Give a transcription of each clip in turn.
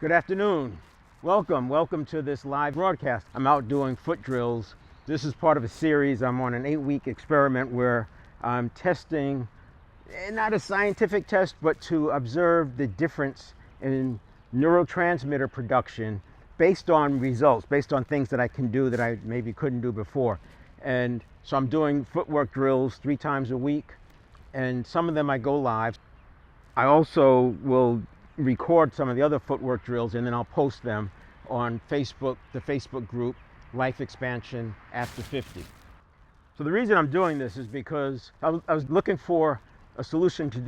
Good afternoon. Welcome to this live broadcast. I'm out doing foot drills. This is part of a series. I'm on an 8-week experiment where I'm testing, not a scientific test, but to observe the difference in neurotransmitter production based on results, based on things that I can do that I maybe couldn't do before. And so I'm doing footwork drills 3 times a week, and some of them I go live. I also will record some of the other footwork drills and then I'll post them on Facebook, the Facebook group Life Expansion After 50. So the reason I'm doing this is because I was looking for a solution to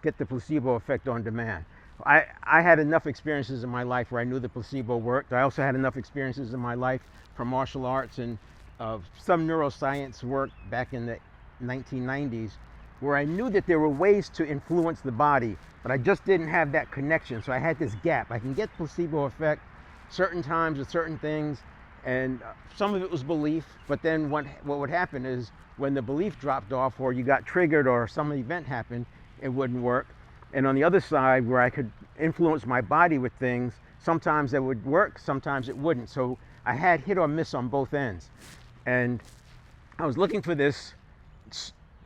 get the placebo effect on demand. I had enough experiences in my life where I knew the placebo worked. I also had enough experiences in my life from martial arts and some neuroscience work back in the 1990s where I knew that there were ways to influence the body, but I just didn't have that connection. So I had this gap. I can get placebo effect certain times with certain things, and some of it was belief, but then what would happen is when the belief dropped off or you got triggered or some event happened, it wouldn't work. And on the other side, where I could influence my body with things, sometimes it would work, sometimes it wouldn't. So I had hit or miss on both ends. And I was looking for this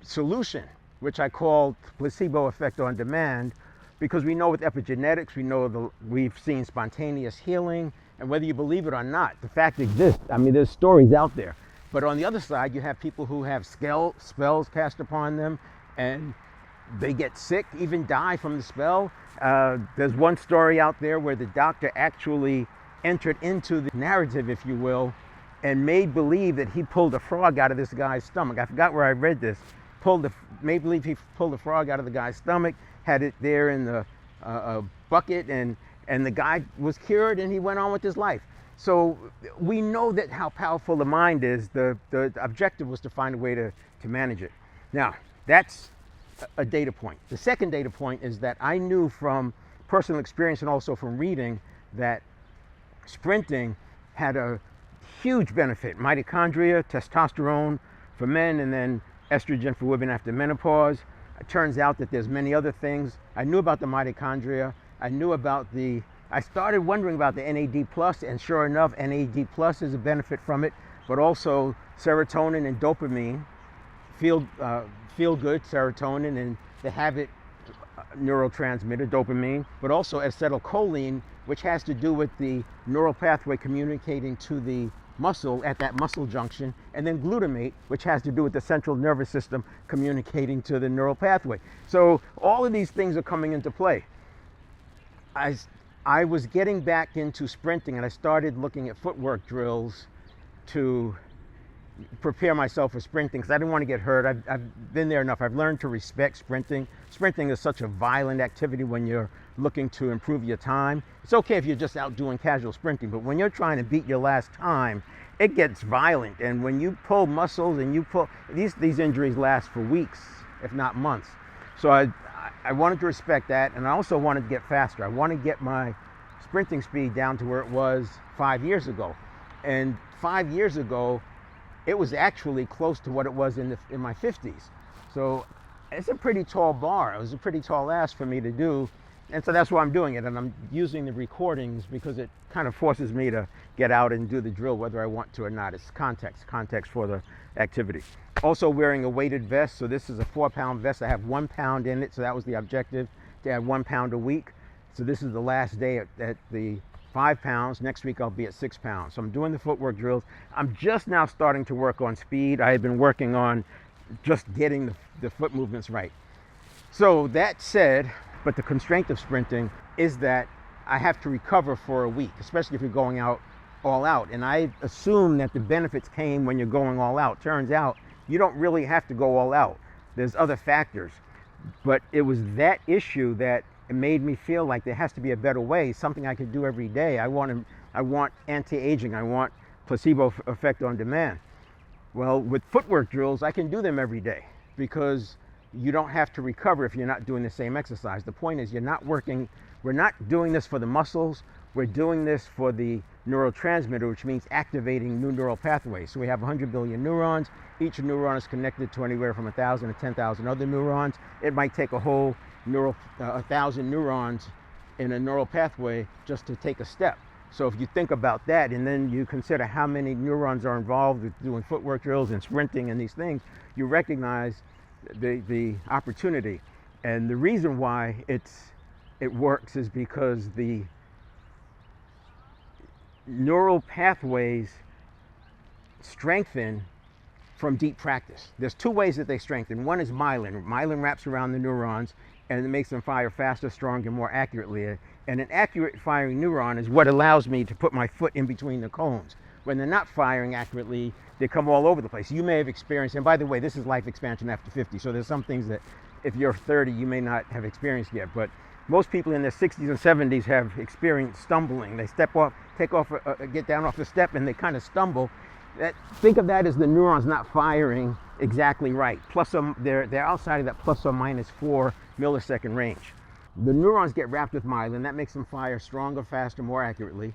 solution, which I called placebo effect on demand, because we know with epigenetics, we've seen spontaneous healing, and whether you believe it or not, the fact exists. I mean, there's stories out there. But on the other side, you have people who have spells cast upon them, and they get sick, even die from the spell. There's one story out there where the doctor actually entered into the narrative, if you will, and made believe that he pulled a frog out of this guy's stomach. I forgot where I read this. Made believe he pulled the frog out of the guy's stomach, had it there in the bucket, and the guy was cured and he went on with his life. So we know that how powerful the mind is. The objective was to find a way to manage it. Now, that's a data point. The second data point is that I knew from personal experience and also from reading that sprinting had a huge benefit. Mitochondria, testosterone for men, and then estrogen for women after menopause. It turns out that there's many other things. I knew about the mitochondria. I started wondering about the NAD+, and sure enough, NAD+ is a benefit from it, but also serotonin and dopamine, feel good serotonin, and the habit neurotransmitter, dopamine, but also acetylcholine, which has to do with the neural pathway communicating to the muscle at that muscle junction, and then glutamate, which has to do with the central nervous system communicating to the neural pathway. So all of these things are coming into play. I was getting back into sprinting, and I started looking at footwork drills to prepare myself for sprinting because I didn't want to get hurt. I've been there enough. I've learned to respect sprinting. Sprinting is such a violent activity when you're looking to improve your time. It's okay if you're just out doing casual sprinting, but when you're trying to beat your last time, it gets violent. And when you pull muscles and these injuries last for weeks, if not months. So I wanted to respect that, and I also wanted to get faster. I want to get my sprinting speed down to where it was 5 years ago. And 5 years ago, it was actually close to what it was in my 50s. So it's a pretty tall bar. It was a pretty tall ask for me to do. And so that's why I'm doing it. And I'm using the recordings because it kind of forces me to get out and do the drill whether I want to or not. It's context for the activity. Also wearing a weighted vest. So this is a 4-pound vest. I have 1 pound in it. So that was the objective, to add 1 pound a week. So this is the last day at the 5 pounds. Next week I'll be at 6 pounds. So I'm doing the footwork drills. I'm just now starting to work on speed. I had been working on just getting the foot movements right. So that said, but the constraint of sprinting is that I have to recover for a week, especially if you're going out all out. And I assume that the benefits came when you're going all out. Turns out you don't really have to go all out. There's other factors. But it was that issue that it made me feel like there has to be a better way, something I could do every day. I want anti-aging. I want placebo effect on demand. Well, with footwork drills, I can do them every day because you don't have to recover if you're not doing the same exercise. The point is we're not doing this for the muscles, we're doing this for the neurotransmitter, which means activating new neural pathways. So we have 100 billion neurons. Each neuron is connected to anywhere from 1,000 to 10,000 other neurons. It might take a whole 1,000 neurons in a neural pathway just to take a step. So if you think about that, and then you consider how many neurons are involved with doing footwork drills and sprinting and these things, you recognize the opportunity. And the reason why it works is because the neural pathways strengthen from deep practice. There's two ways that they strengthen. One is myelin. Myelin wraps around the neurons and it makes them fire faster, stronger, more accurately. And an accurate firing neuron is what allows me to put my foot in between the cones. When they're not firing accurately, they come all over the place. You may have experienced, and by the way, this is life expansion after 50, so there's some things that if you're 30, you may not have experienced yet, but most people in their 60s and 70s have experienced stumbling. They get down off the step and they kind of stumble. Think of that as the neurons not firing exactly right. They're outside of that plus or minus 4 millisecond range. The neurons get wrapped with myelin. That makes them fire stronger, faster, more accurately.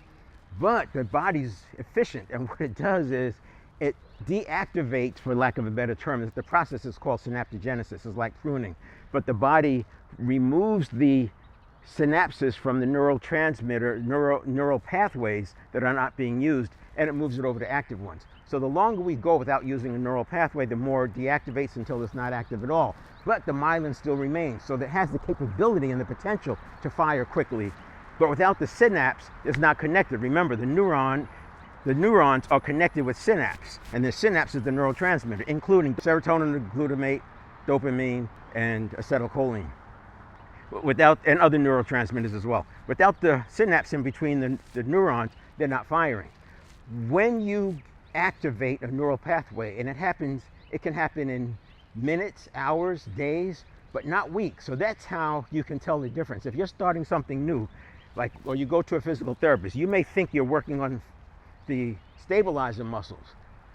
But the body's efficient, and what it does is it deactivates, for lack of a better term. The process is called synaptogenesis. It's like pruning. But the body removes the synapses from the neural pathways that are not being used, and it moves it over to active ones. So the longer we go without using a neural pathway, the more it deactivates until it's not active at all. But the myelin still remains, so that it has the capability and the potential to fire quickly. But without the synapse, it's not connected. Remember, the neurons are connected with synapse, and the synapse is the neurotransmitter, including serotonin, glutamate, dopamine, and acetylcholine. And other neurotransmitters as well. Without the synapse in between the neurons, they're not firing. When you activate a neural pathway, and it can happen in minutes, hours, days, but not weeks. So that's how you can tell the difference. If you're starting something new, or you go to a physical therapist, you may think you're working on the stabilizer muscles.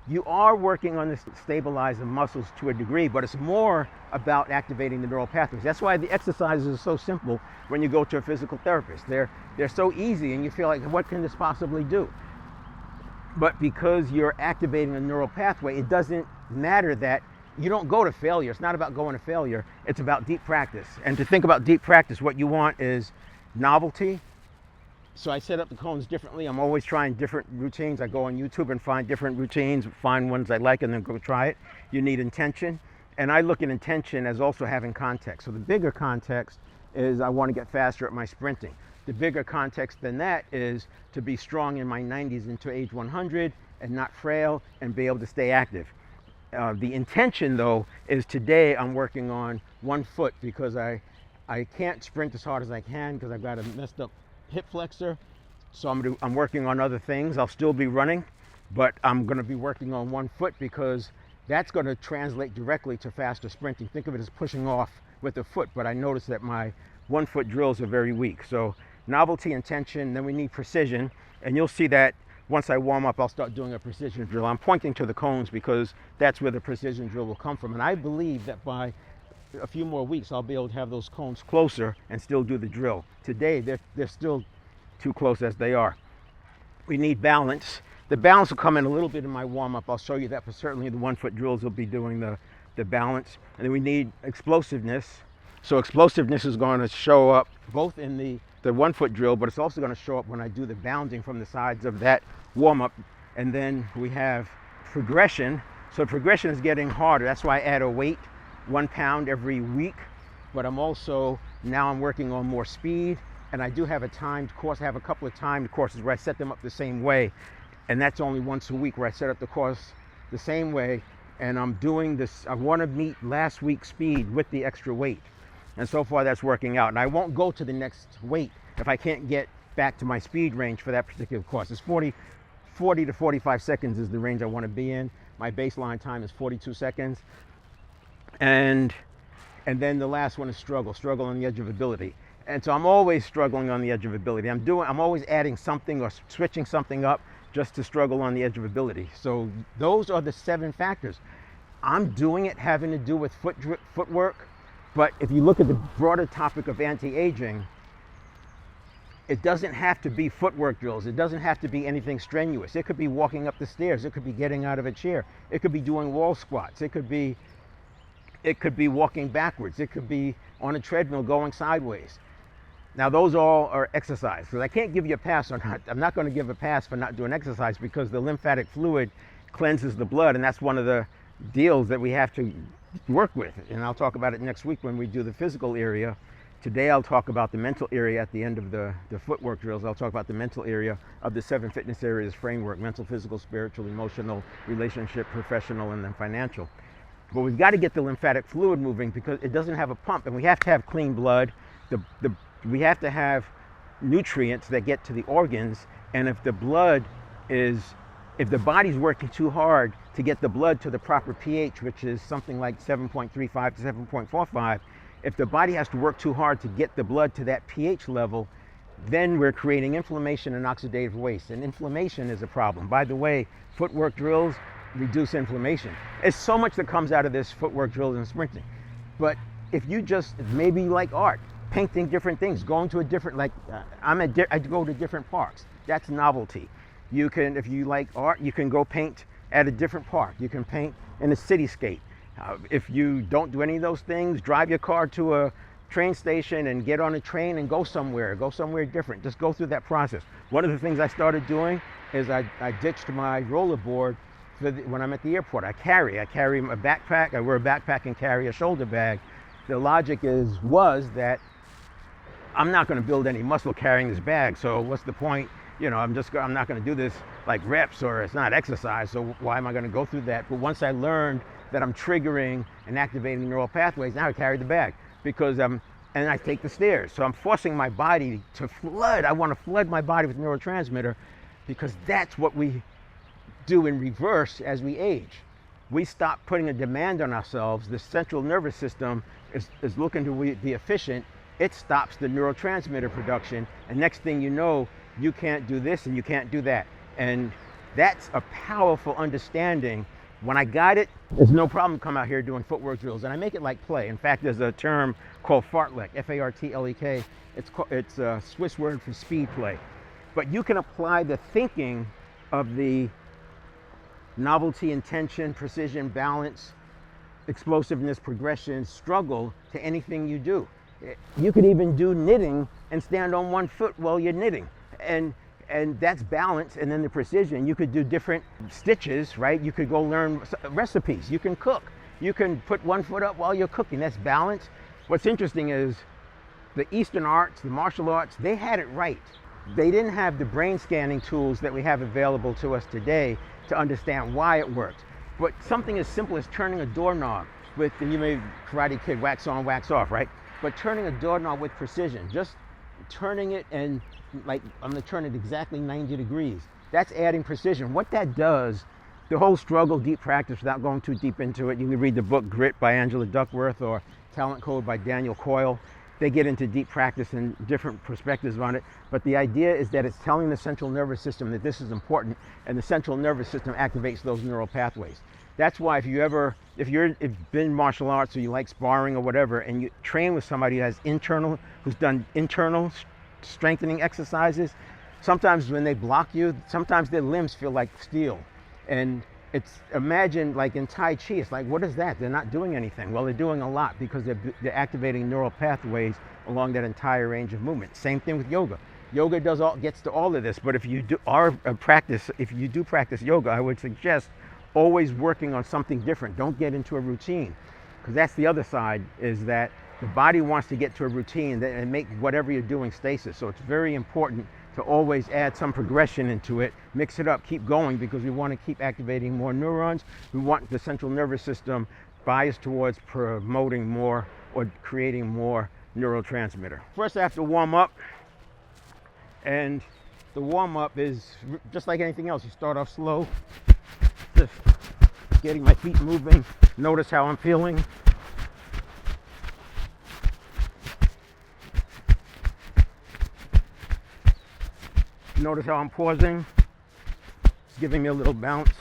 You are working on the stabilizer muscles to a degree, but it's more about activating the neural pathways. That's why the exercises are so simple when you go to a physical therapist. They're so easy, and you feel like, what can this possibly do? But because you're activating a neural pathway, it doesn't matter that you don't go to failure. It's not about going to failure. It's about deep practice. And to think about deep practice, what you want is novelty. So I set up the cones differently. I'm always trying different routines. I go on YouTube and find different routines, find ones I like, and then go try it. You need intention. And I look at intention as also having context. So the bigger context is I want to get faster at my sprinting. The bigger context than that is to be strong in my 90s into age 100 and not frail and be able to stay active. The intention, though, is today I'm working on 1 foot because I can't sprint as hard as I can because I've got a messed up hip flexor. So I'm working on other things. I'll still be running, but I'm going to be working on 1 foot because that's going to translate directly to faster sprinting. Think of it as pushing off with the foot, but I noticed that my 1 foot drills are very weak. So novelty, intention, then we need precision, and you'll see that once I warm up, I'll start doing a precision drill. I'm pointing to the cones because that's where the precision drill will come from, and I believe that by a few more weeks I'll be able to have those cones closer and still do the drill. Today they're still too close as they are. We need balance. The balance will come in a little bit in my warm-up. I'll show you that, but certainly the 1 foot drills will be doing the balance. And then we need explosiveness. So explosiveness is going to show up both in the 1 foot drill, but it's also going to show up when I do the bounding from the sides of that warm-up. And then we have progression. So progression is getting harder. That's why I add a weight, 1 pound every week. But I'm working on more speed. And I do have a timed course. I have a couple of timed courses where I set them up the same way. And that's only once a week where I set up the course the same way. And I'm doing this, I want to meet last week's speed with the extra weight. And so far that's working out. And I won't go to the next weight if I can't get back to my speed range for that particular course. It's 40 to 45 seconds is the range I want to be in. My baseline time is 42 seconds. And then the last one is struggle on the edge of ability. And so I'm always struggling on the edge of ability. I'm always adding something or switching something up just to struggle on the edge of ability. So those are the 7 factors. I'm doing it having to do with footwork, but if you look at the broader topic of anti-aging, it doesn't have to be footwork drills. It doesn't have to be anything strenuous. It could be walking up the stairs. It could be getting out of a chair. It could be doing wall squats. It could be walking backwards. It could be on a treadmill going sideways. Now those all are exercise, because I can't give you a pass on not. I'm not going to give a pass for not doing exercise, because the lymphatic fluid cleanses the blood, and that's one of the deals that we have to work with. And I'll talk about it next week when we do the physical area. Today I'll talk about the mental area at the end of the footwork drills. I'll talk about the mental area of the 7 fitness areas framework: mental, physical, spiritual, emotional, relationship, professional, and then financial. But we've got to get the lymphatic fluid moving, because it doesn't have a pump, and we have to have clean blood. We have to have nutrients that get to the organs, and if the body's working too hard to get the blood to the proper pH, which is something like 7.35 to 7.45, if the body has to work too hard to get the blood to that pH level, then we're creating inflammation and oxidative waste. And inflammation is a problem. By the way, footwork drills reduce inflammation. There's so much that comes out of this footwork drills and sprinting. But if you just, maybe you like art, painting different things, going to a different, I go to different parks. That's novelty. You can, if you like art, you can go paint at a different park. You can paint in a cityscape. If you don't do any of those things, drive your car to a train station and get on a train and go somewhere different. Just go through that process. One of the things I started doing is I ditched my rollerboard when I'm at the airport. I carry a backpack. I wear a backpack and carry a shoulder bag. The logic was that I'm not going to build any muscle carrying this bag, so what's the point? You know, I'm not going to do this like reps, or it's not exercise, so why am I going to go through that? But once I learned that I'm triggering and activating neural pathways, now I carry the bag, because and I take the stairs. So I'm forcing my body to flood. I want to flood my body with neurotransmitter, because that's what we do in reverse as we age. We stop putting a demand on ourselves. The central nervous system is looking to be efficient. It stops the neurotransmitter production, and next thing you know, you can't do this and you can't do that. And that's a powerful understanding. When I got it, there's no problem come out here doing footwork drills, and I make it like play. In fact, there's a term called fartlek, F-A-R-T-L-E-K. It's a Swiss word for speed play. But you can apply the thinking of the novelty, intention, precision, balance, explosiveness, progression, struggle to anything you do. You could even do knitting and stand on one foot while you're knitting. And that's balance, and then the precision. You could do different stitches, right? You could go learn recipes. You can cook. You can put one foot up while you're cooking. That's balance. What's interesting is the Eastern arts, the martial arts, they had it right. They didn't have the brain scanning tools that we have available to us today to understand why it worked. But something as simple as turning a doorknob with, and you may Karate Kid, wax on, wax off, right? But turning a doorknob with precision, just turning it, and like I'm going to turn it exactly 90 degrees. That's adding precision. What that does, the whole struggle, deep practice, without going too deep into it, you can read the book Grit by Angela Duckworth or Talent Code by Daniel Coyle. They get into deep practice and different perspectives on it. But the idea is that it's telling the central nervous system that this is important, and the central nervous system activates those neural pathways. That's why if you've been in martial arts, or you like sparring or whatever, and you train with somebody who's done internal strengthening exercises, sometimes when they block you, sometimes their limbs feel like steel. And imagine like in Tai Chi, it's like, what is that? They're not doing anything. Well, they're doing a lot, because they're activating neural pathways along that entire range of movement. Same thing with yoga. Yoga gets to all of this, but if you do practice yoga, I would suggest always working on something different. Don't get into a routine, because that's the other side, is that the body wants to get to a routine and make whatever you're doing stasis. So it's very important to always add some progression into it, mix it up, keep going, because we want to keep activating more neurons. We want the central nervous system biased towards promoting more or creating more neurotransmitter. First, I have to warm up, and the warm up is just like anything else. You start off slow, just getting my feet moving. Notice how I'm feeling. Notice how I'm pausing. It's giving me a little bounce.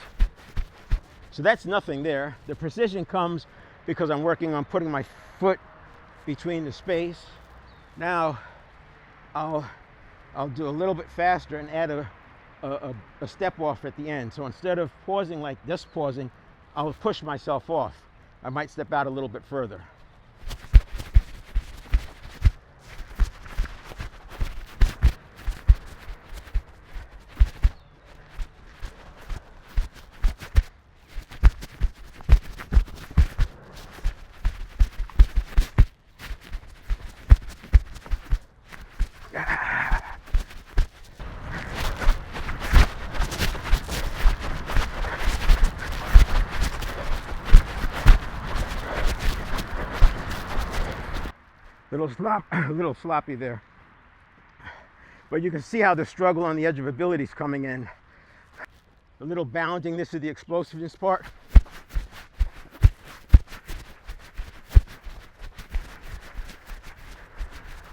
So that's nothing there. The precision comes because I'm working on putting my foot between the space. Now I'll do a little bit faster and add a step off at the end. So instead of pausing like this pausing, I'll push myself off. I might step out a little bit further. A little sloppy there. But you can see how the struggle on the edge of ability is coming in. A little bounding, this is the explosiveness part.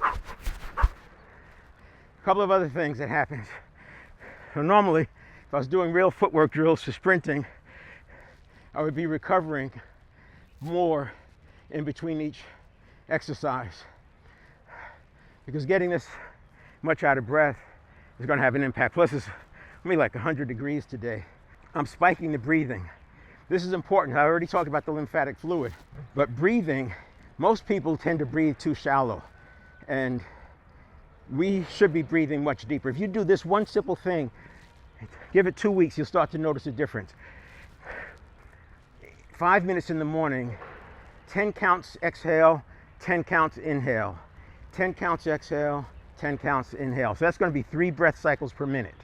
A couple of other things that happens. So normally, if I was doing real footwork drills for sprinting, I would be recovering more in between each exercise, because getting this much out of breath is going to have an impact. Plus, it's only like 100 degrees today. I'm spiking the breathing. This is important. I already talked about the lymphatic fluid, but breathing, most people tend to breathe too shallow, and we should be breathing much deeper. If you do this one simple thing, give it 2 weeks, you'll start to notice a difference. 5 minutes in the morning, 10 counts exhale, 10 counts inhale, 10 counts exhale, 10 counts inhale. So that's going to be 3 breath cycles per minute.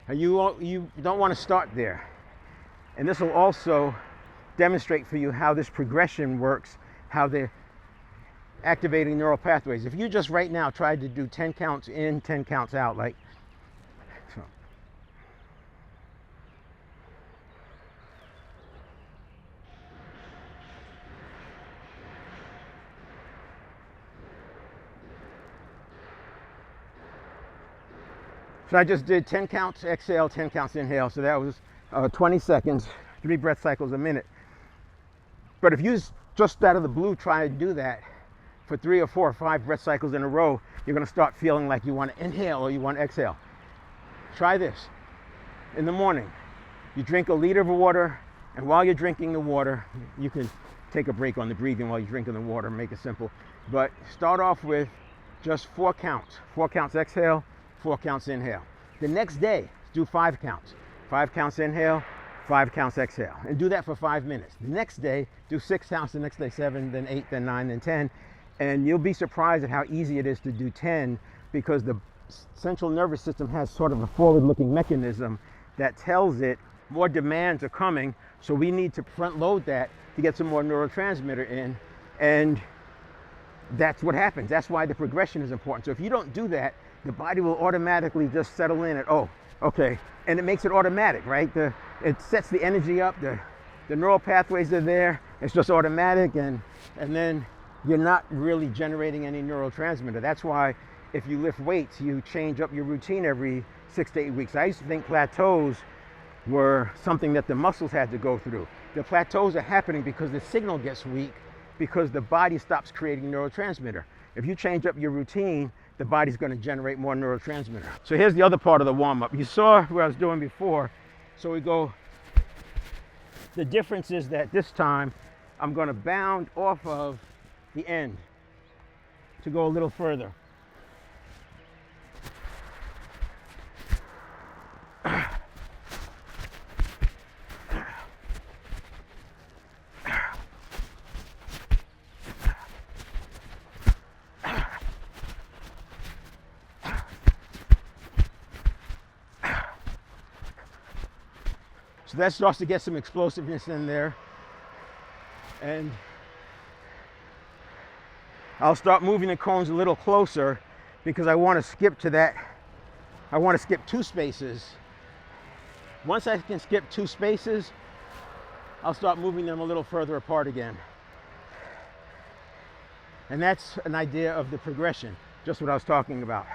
And you don't want to start there. And this will also demonstrate for you how this progression works, how they're activating neural pathways. If you just right now tried to do 10 counts in, 10 counts out, like so. So I just did 10 counts exhale, 10 counts inhale. So that was 20 seconds, 3 breath cycles a minute. But if you just out of the blue try to do that for 3 or 4 or 5 breath cycles in a row, you're going to start feeling like you want to inhale or you want to exhale. Try this. In the morning, you drink a liter of water, and while you're drinking the water, you can take a break on the breathing while you're drinking the water, make it simple. But start off with just 4 counts. 4 counts exhale, 4 counts inhale. The next day, do 5 counts. 5 counts inhale, 5 counts exhale. And do that for 5 minutes. The next day, do 6 counts. The next day, 7, then 8, then 9, then 10. And you'll be surprised at how easy it is to do 10, because the central nervous system has sort of a forward-looking mechanism that tells it more demands are coming, so we need to front load that to get some more neurotransmitter in. And that's what happens. That's why the progression is important. So if you don't do that, the body will automatically just settle in at, oh, okay. And it makes it automatic, right? It sets the energy up, the neural pathways are there, it's just automatic, and then you're not really generating any neurotransmitter. That's why if you lift weights, you change up your routine every 6 to 8 weeks. I used to think plateaus were something that the muscles had to go through. The plateaus are happening because the signal gets weak, because the body stops creating neurotransmitter. If you change up your routine, the body's going to generate more neurotransmitter. So here's the other part of the warm-up. You saw what I was doing before. So we go, the difference is that this time I'm going to bound off of the end to go a little further. So that starts to get some explosiveness in there. And I'll start moving the cones a little closer, because I want to skip to that. I want to skip 2 spaces. Once I can skip 2 spaces, I'll start moving them a little further apart again. And that's an idea of the progression, just what I was talking about.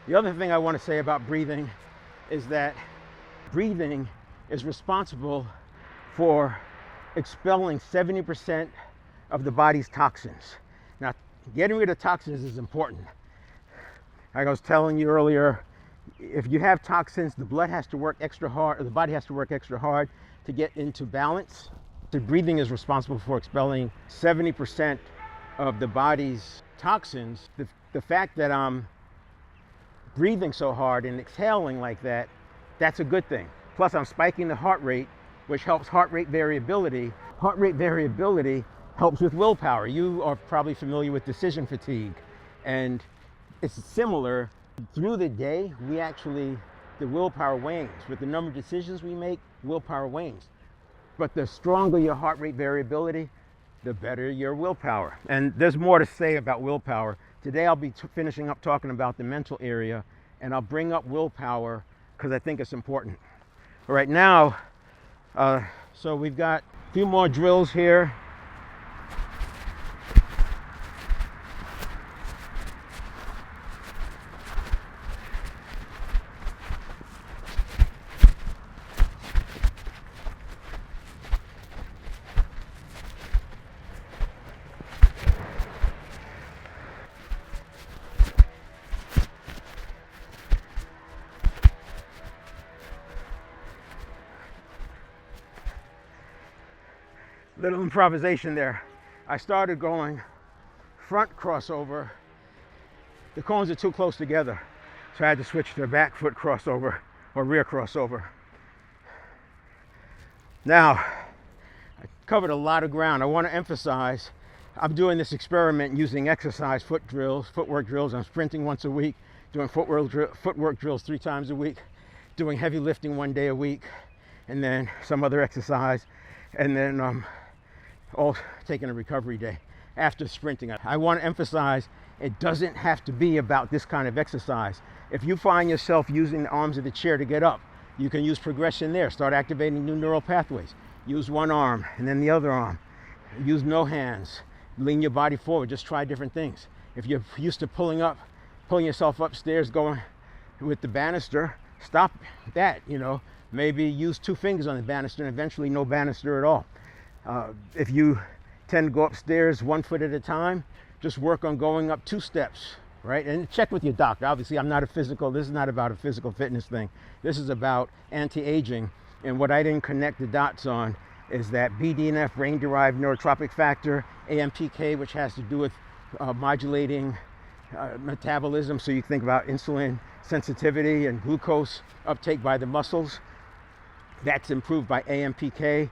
The other thing I want to say about breathing is that breathing is responsible for expelling 70% of the body's toxins. Now, getting rid of toxins is important. Like I was telling you earlier, if you have toxins, the blood has to work extra hard, or the body has to work extra hard to get into balance. The breathing is responsible for expelling 70% of the body's toxins. The fact that I'm breathing so hard and exhaling like that, that's a good thing. Plus, I'm spiking the heart rate, which helps heart rate variability. Heart rate variability helps with willpower. You are probably familiar with decision fatigue, and it's similar. Through the day, the willpower wanes. With the number of decisions we make, willpower wanes. But the stronger your heart rate variability, the better your willpower. And there's more to say about willpower. Today I'll be finishing up talking about the mental area, and I'll bring up willpower because I think it's important. Right now, so we've got a few more drills here. Little improvisation there. I started going front crossover. The cones are too close together, so I had to switch to back foot crossover or rear crossover. Now, I covered a lot of ground. I want to emphasize I'm doing this experiment using exercise footwork drills. I'm sprinting once a week, doing footwork drills 3 times a week, doing heavy lifting 1 day a week, and then some other exercise, and then all taking a recovery day after sprinting. I want to emphasize it doesn't have to be about this kind of exercise. If you find yourself using the arms of the chair to get up, you can use progression there. Start activating new neural pathways. Use one arm and then the other arm. Use no hands. Lean your body forward. Just try different things. If you're used to pulling yourself upstairs, going with the banister, stop that. Maybe use 2 fingers on the banister and eventually no banister at all. If you tend to go upstairs 1 foot at a time, just work on going up 2 steps, right? And check with your doctor. Obviously, this is not about a physical fitness thing. This is about anti-aging. And what I didn't connect the dots on is that BDNF, brain-derived neurotropic factor, AMPK, which has to do with modulating metabolism. So you think about insulin sensitivity and glucose uptake by the muscles. That's improved by AMPK.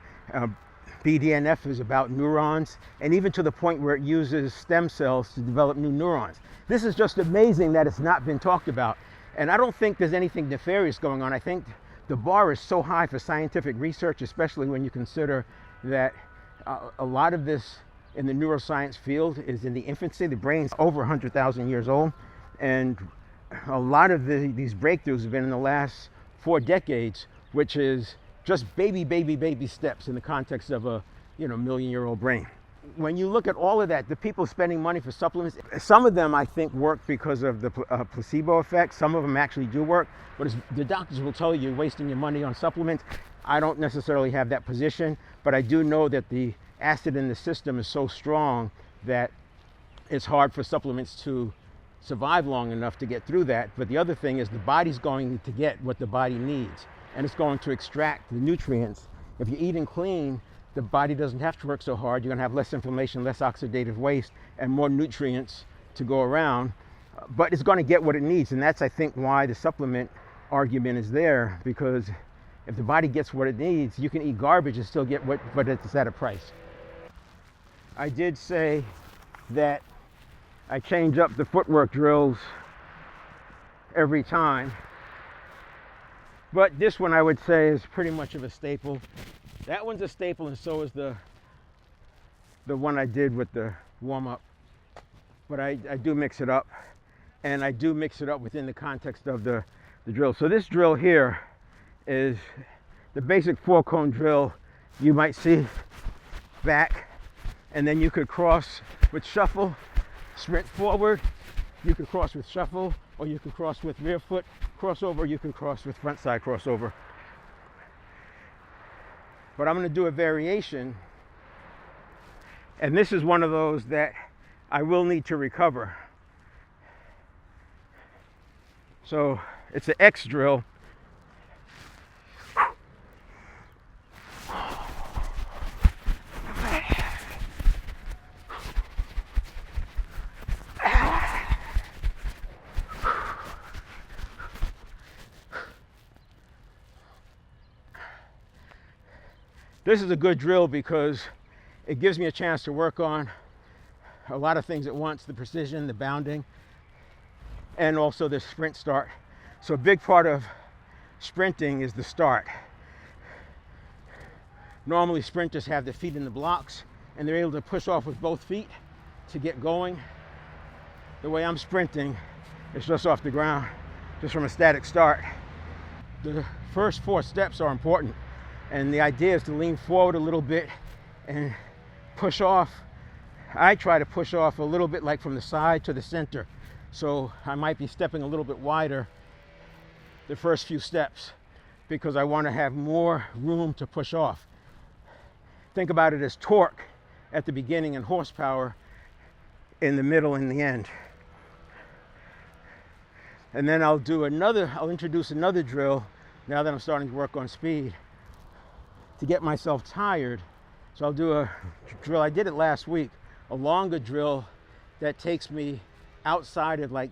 BDNF is about neurons, and even to the point where it uses stem cells to develop new neurons. This is just amazing that it's not been talked about. And I don't think there's anything nefarious going on. I think the bar is so high for scientific research, especially when you consider that a lot of this in the neuroscience field is in the infancy. The brain's over 100,000 years old, and a lot of these breakthroughs have been in the last 4 decades, which is just baby steps in the context of a million-year-old brain. When you look at all of that, the people spending money for supplements, some of them I think work because of the placebo effect. Some of them actually do work, but as the doctors will tell you, you're wasting your money on supplements. I don't necessarily have that position, but I do know that the acid in the system is so strong that it's hard for supplements to survive long enough to get through that. But the other thing is the body's going to get what the body needs, and it's going to extract the nutrients. If you're eating clean, the body doesn't have to work so hard. You're going to have less inflammation, less oxidative waste, and more nutrients to go around. But it's going to get what it needs, and that's, I think, why the supplement argument is there, because if the body gets what it needs, you can eat garbage and still get what, but it's at a price. I did say that I change up the footwork drills every time, but this one I would say is pretty much of a staple. That one's a staple, and so is the one I did with the warm-up. But I do mix it up, and I do mix it up within the context of the drill. So this drill here is the basic 4-cone drill. You might see back, and then you could cross with shuffle, sprint forward. You could cross with shuffle, or you could cross with rear foot crossover. You can cross with front side crossover. But I'm going to do a variation, and this is one of those that I will need to recover. So it's an X drill. This is a good drill because it gives me a chance to work on a lot of things at once: the precision, the bounding, and also the sprint start. So a big part of sprinting is the start. Normally sprinters have their feet in the blocks and they're able to push off with both feet to get going. The way I'm sprinting is just off the ground, just from a static start. The first 4 steps are important, and the idea is to lean forward a little bit and push off. I try to push off a little bit like from the side to the center, so I might be stepping a little bit wider the first few steps because I want to have more room to push off. Think about it as torque at the beginning and horsepower in the middle and the end. And then I'll introduce another drill now that I'm starting to work on speed to get myself tired. So I'll do a drill, I did it last week, a longer drill that takes me outside of like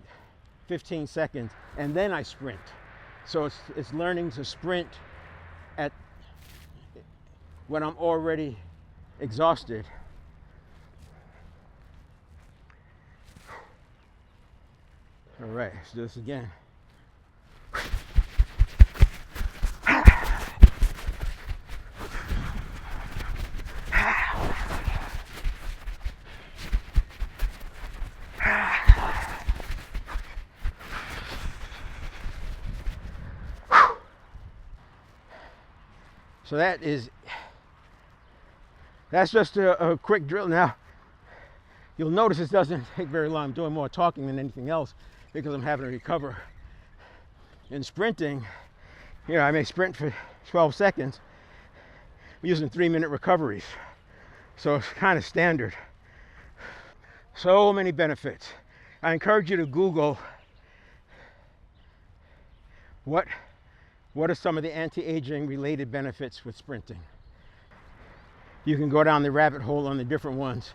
15 seconds, and then I sprint. So it's learning to sprint when I'm already exhausted. All right, let's do this again. So that's just a quick drill. Now, you'll notice it doesn't take very long. I'm doing more talking than anything else because I'm having to recover. In sprinting, I may sprint for 12 seconds. I'm using 3-minute recoveries. So it's kind of standard. So many benefits. I encourage you to Google what are some of the anti-aging related benefits with sprinting. You can go down the rabbit hole on the different ones.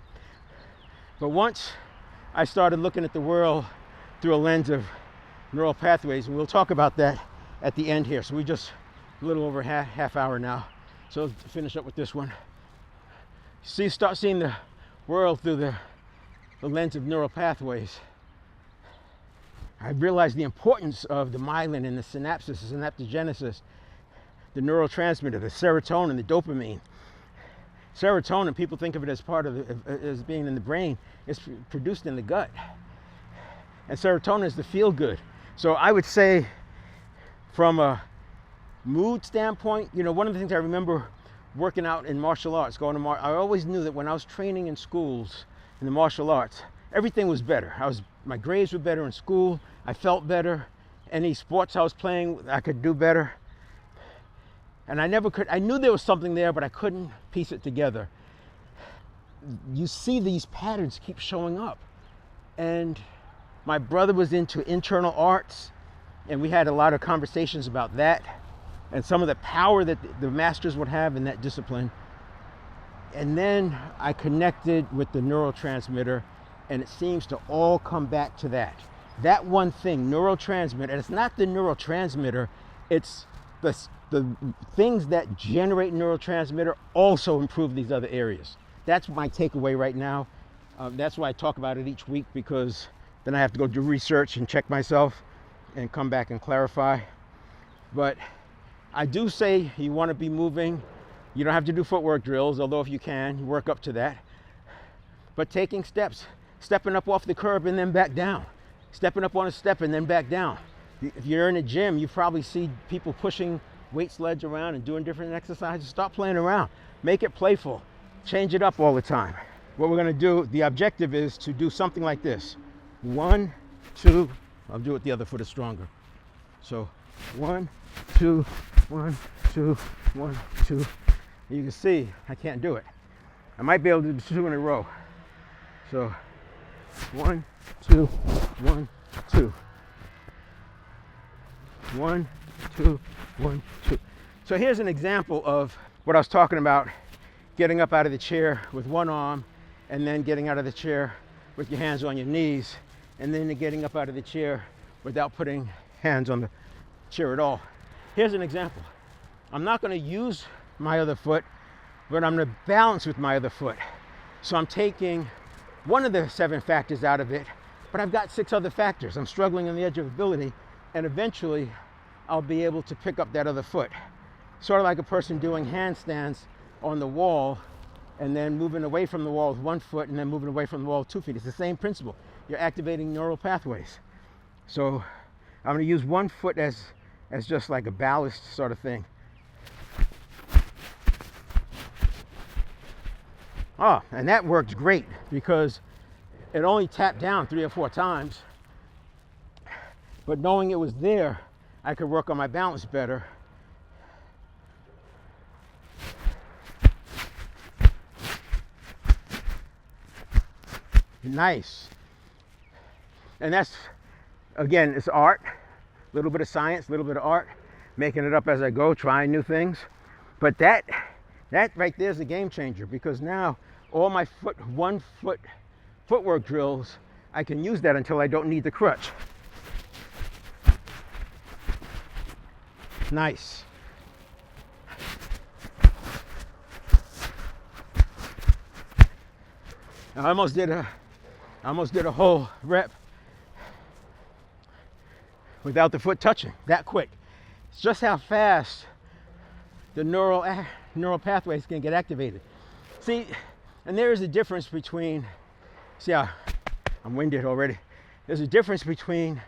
But once I started looking at the world through a lens of neural pathways, and we'll talk about that at the end here. So we just a little over half hour now. So let's finish up with this one. Start seeing the world through the lens of neural pathways. I realized the importance of the myelin and the synapses, the synaptogenesis, the neurotransmitter, the serotonin, the dopamine. Serotonin, people think of it as as being in the brain. It's produced in the gut. And serotonin is the feel good. So I would say from a mood standpoint, one of the things I remember working out in martial arts, I always knew that when I was training in schools, in the martial arts, everything was better. My grades were better in school. I felt better. Any sports I was playing, I could do better. And I knew there was something there, but I couldn't piece it together. You see these patterns keep showing up. And my brother was into internal arts, and we had a lot of conversations about that and some of the power that the masters would have in that discipline. And then I connected with the neurotransmitter, and it seems to all come back to that. That one thing, neurotransmitter, and it's not the neurotransmitter, it's the things that generate neurotransmitter also improve these other areas. That's my takeaway right now. That's why I talk about it each week, because then I have to go do research and check myself and come back and clarify. But I do say you want to be moving. You don't have to do footwork drills, although if you can, you work up to that. But taking steps, stepping up off the curb and then back down, stepping up on a step and then back down. If you're in a gym, you probably see people pushing weight sleds around and doing different exercises. Stop playing around. Make it playful. Change it up all the time. What we're going to do, the objective is to do something like this. 1, 2, I'll do it the other foot is stronger. So 1, 2, 1, 2, 1, 2. You can see I can't do it. I might be able to do 2 in a row. So 1, 2, 1, 2. 1, 2, 1, 2. So here's an example of what I was talking about, getting up out of the chair with one arm and then getting out of the chair with your hands on your knees, and then getting up out of the chair without putting hands on the chair at all. Here's an example. I'm not going to use my other foot, but I'm going to balance with my other foot. So I'm taking one of the 7 factors out of it, but I've got 6 other factors. I'm struggling on the edge of ability, and eventually I'll be able to pick up that other foot. Sort of like a person doing handstands on the wall and then moving away from the wall with 1 foot, and then moving away from the wall with 2 feet. It's the same principle. You're activating neural pathways. So I'm going to use 1 foot as just like a ballast sort of thing. Oh, and that worked great because it only tapped down 3 or 4 times. But knowing it was there, I could work on my balance better. Nice. And that's, again, it's art, a little bit of science, a little bit of art, making it up as I go, trying new things. But that right there is a game changer, because now all my 1 foot footwork drills, I can use that until I don't need the crutch. Nice. I almost did a whole rep without the foot touching, that quick. It's just how fast the neural pathways can get activated. See, and there is a difference between, see how I'm winded already. There's a difference between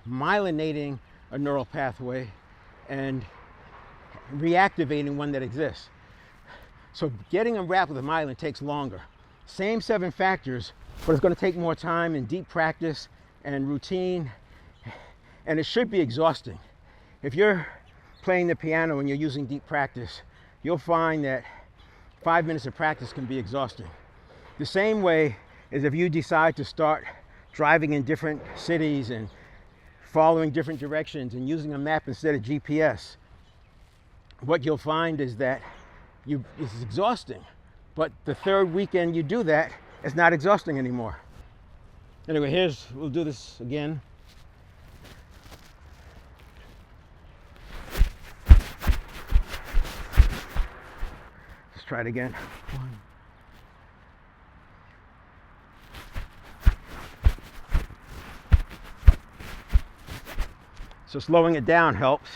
myelinating a neural pathway and reactivating one that exists. So getting them wrapped with myelin takes longer. Same 7 factors, but it's going to take more time and deep practice and routine, and it should be exhausting. If you're playing the piano and you're using deep practice, you'll find that 5 minutes of practice can be exhausting. The same way as if you decide to start driving in different cities and following different directions and using a map instead of GPS, what you'll find is that it's exhausting. But the 3rd weekend you do that, it's not exhausting anymore. Anyway, we'll do this again. Let's try it again. 1. So slowing it down helps.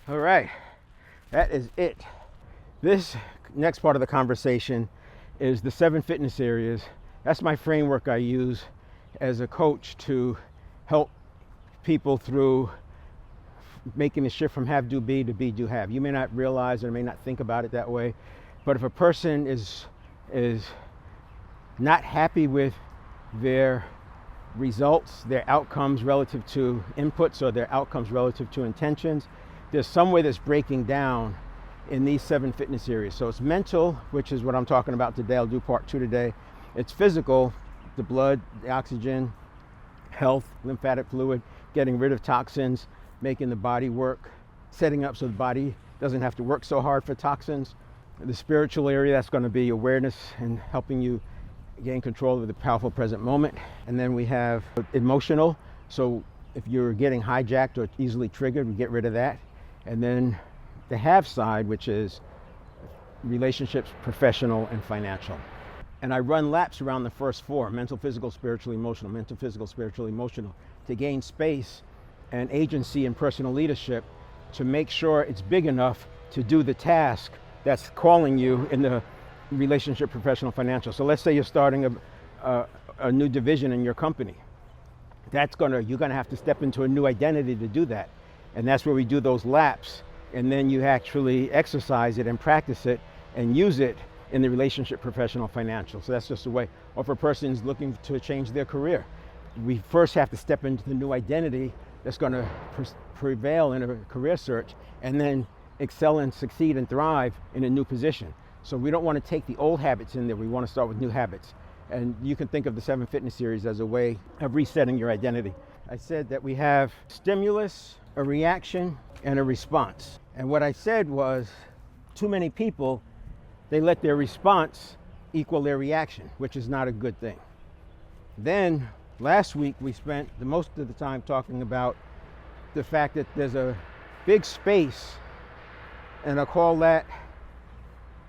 All right, that is it. This next part of the conversation is the 7 fitness areas. That's my framework I use as a coach to help people through making the shift from have, do, be to be, do, have. You may not realize or may not think about it that way, but if a person is not happy with their results, their outcomes relative to inputs, or their outcomes relative to intentions, there's some way that's breaking down in these 7 fitness areas. So it's mental, which is what I'm talking about today. I'll do part 2 today. It's physical, the blood, the oxygen, health, lymphatic fluid, getting rid of toxins, making the body work, setting up so the body doesn't have to work so hard for toxins. The spiritual area, that's going to be awareness and helping you gain control of the powerful present moment. And then we have emotional. So if you're getting hijacked or easily triggered, we get rid of that. And then the have side, which is relationships, professional, and financial. And I run laps around the first 4, mental, physical, spiritual, emotional, mental, physical, spiritual, emotional, to gain space and agency and personal leadership to make sure it's big enough to do the task that's calling you in the relationship, professional, financial. So let's say you're starting a new division in your company. You're gonna have to step into a new identity to do that. And that's where we do those laps. And then you actually exercise it and practice it and use it in the relationship, professional, financial. So that's just a way. Or if a person's looking to change their career, we first have to step into the new identity that's going to prevail in a career search, and then excel and succeed and thrive in a new position. So we don't want to take the old habits in there. We want to start with new habits. And you can think of the 7 fitness series as a way of resetting your identity. I said that we have stimulus, a reaction, and a response. And what I said was, too many people, they let their response equal their reaction, which is not a good thing. Then last week we spent the most of the time talking about the fact that there's a big space, and I call that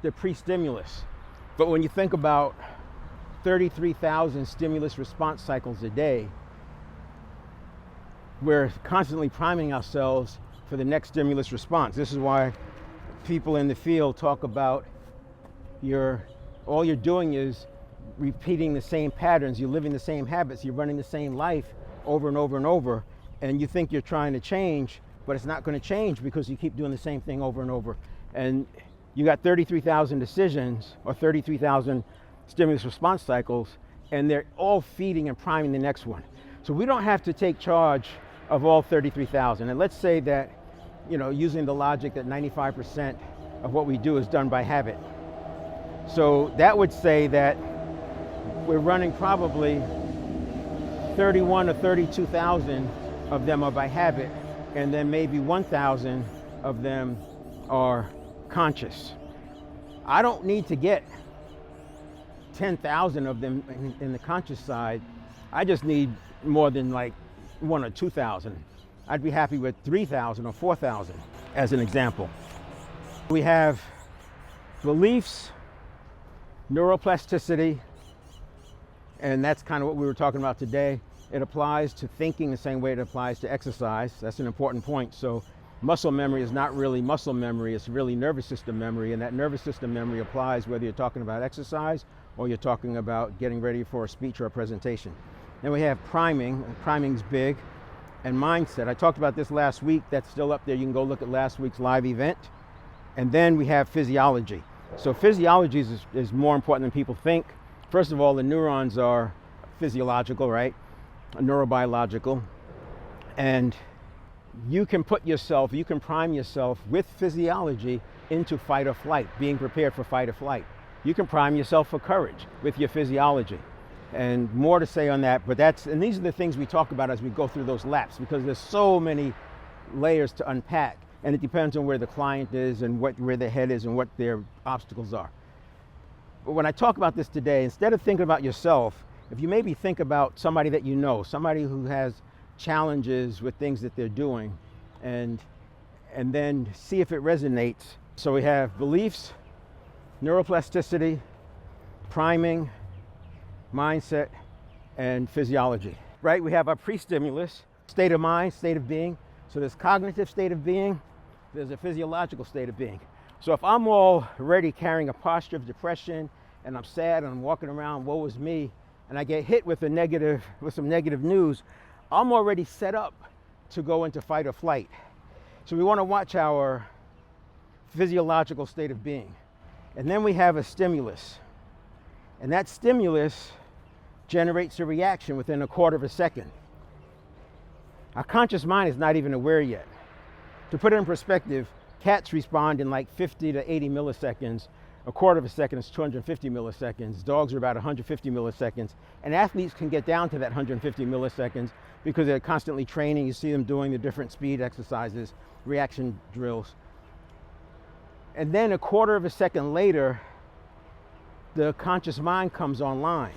the pre-stimulus. But when you think about 33,000 stimulus response cycles a day. We're constantly priming ourselves for the next stimulus response. This is why people in the field talk about all you're doing is repeating the same patterns, you're living the same habits, you're running the same life over and over and over, and you think you're trying to change, but it's not going to change because you keep doing the same thing over and over. And you got 33,000 decisions or 33,000 stimulus response cycles, and they're all feeding and priming the next one. So we don't have to take charge of all 33,000. And let's say that, using the logic that 95% of what we do is done by habit. So that would say that we're running probably 31 or 32,000 of them are by habit, and then maybe 1,000 of them are conscious. I don't need to get 10,000 of them in the conscious side. I just need more than like 1,000 or 2,000. I'd be happy with 3,000 or 4,000 as an example. We have beliefs, neuroplasticity, and that's kind of what we were talking about today. It applies to thinking the same way it applies to exercise. That's an important point. So muscle memory is not really muscle memory, it's really nervous system memory, and that nervous system memory applies whether you're talking about exercise or you're talking about getting ready for a speech or a presentation. Then we have priming. Priming's big. And mindset. I talked about this last week. That's still up there. You can go look at last week's live event. And then we have physiology. So physiology is more important than people think. First of all, the neurons are physiological, right? Neurobiological. And you can prime yourself with physiology into fight or flight, being prepared for fight or flight. You can prime yourself for courage with your physiology. And more to say on that, and these are the things we talk about as we go through those laps, because there's so many layers to unpack, and it depends on where the client is and where their head is and what their obstacles are. But when I talk about this today, instead of thinking about yourself, if you maybe think about somebody that you know, somebody who has challenges with things that they're doing, and then see if it resonates. So we have beliefs, neuroplasticity, priming, mindset, and physiology, right? We have our pre-stimulus, state of mind, state of being. So there's cognitive state of being, there's a physiological state of being. So if I'm already carrying a posture of depression and I'm sad and I'm walking around, woe is me, and I get hit with some negative news, I'm already set up to go into fight or flight. So we want to watch our physiological state of being. And then we have a stimulus. And that stimulus generates a reaction within a quarter of a second. Our conscious mind is not even aware yet. To put it in perspective, cats respond in like 50 to 80 milliseconds. A quarter of a second is 250 milliseconds. Dogs are about 150 milliseconds. And athletes can get down to that 150 milliseconds because they're constantly training. You see them doing the different speed exercises, reaction drills. And then a quarter of a second later, the conscious mind comes online.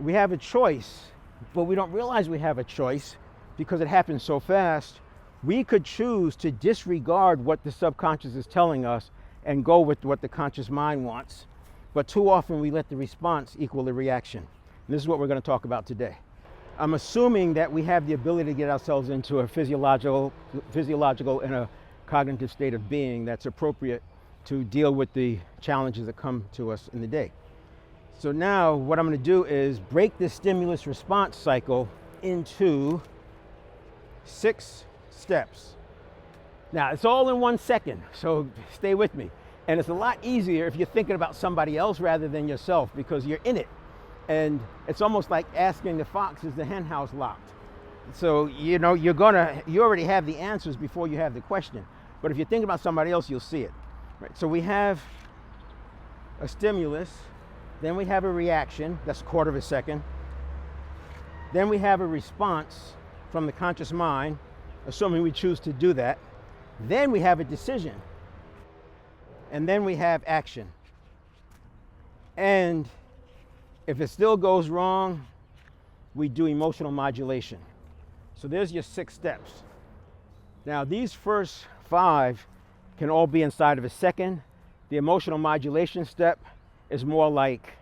We have a choice, but we don't realize we have a choice because it happens so fast. We could choose to disregard what the subconscious is telling us and go with what the conscious mind wants. But too often we let the response equal the reaction. And this is what we're going to talk about today. I'm assuming that we have the ability to get ourselves into a physiological and a cognitive state of being that's appropriate to deal with the challenges that come to us in the day. So now what I'm going to do is break this stimulus response cycle into 6 steps. Now it's all in 1 second, so stay with me. And it's a lot easier if you're thinking about somebody else rather than yourself, because you're in it. And it's almost like asking the fox, is the hen house locked? So you already have the answers before you have the question. But if you're thinking about somebody else, you'll see it. Right? So we have a stimulus, then we have a reaction, that's a quarter of a second. Then we have a response from the conscious mind, assuming we choose to do that. Then we have a decision. And then we have action. And if it still goes wrong, we do emotional modulation. So there's your 6 steps. Now these first 5 can all be inside of a second. The emotional modulation step is more like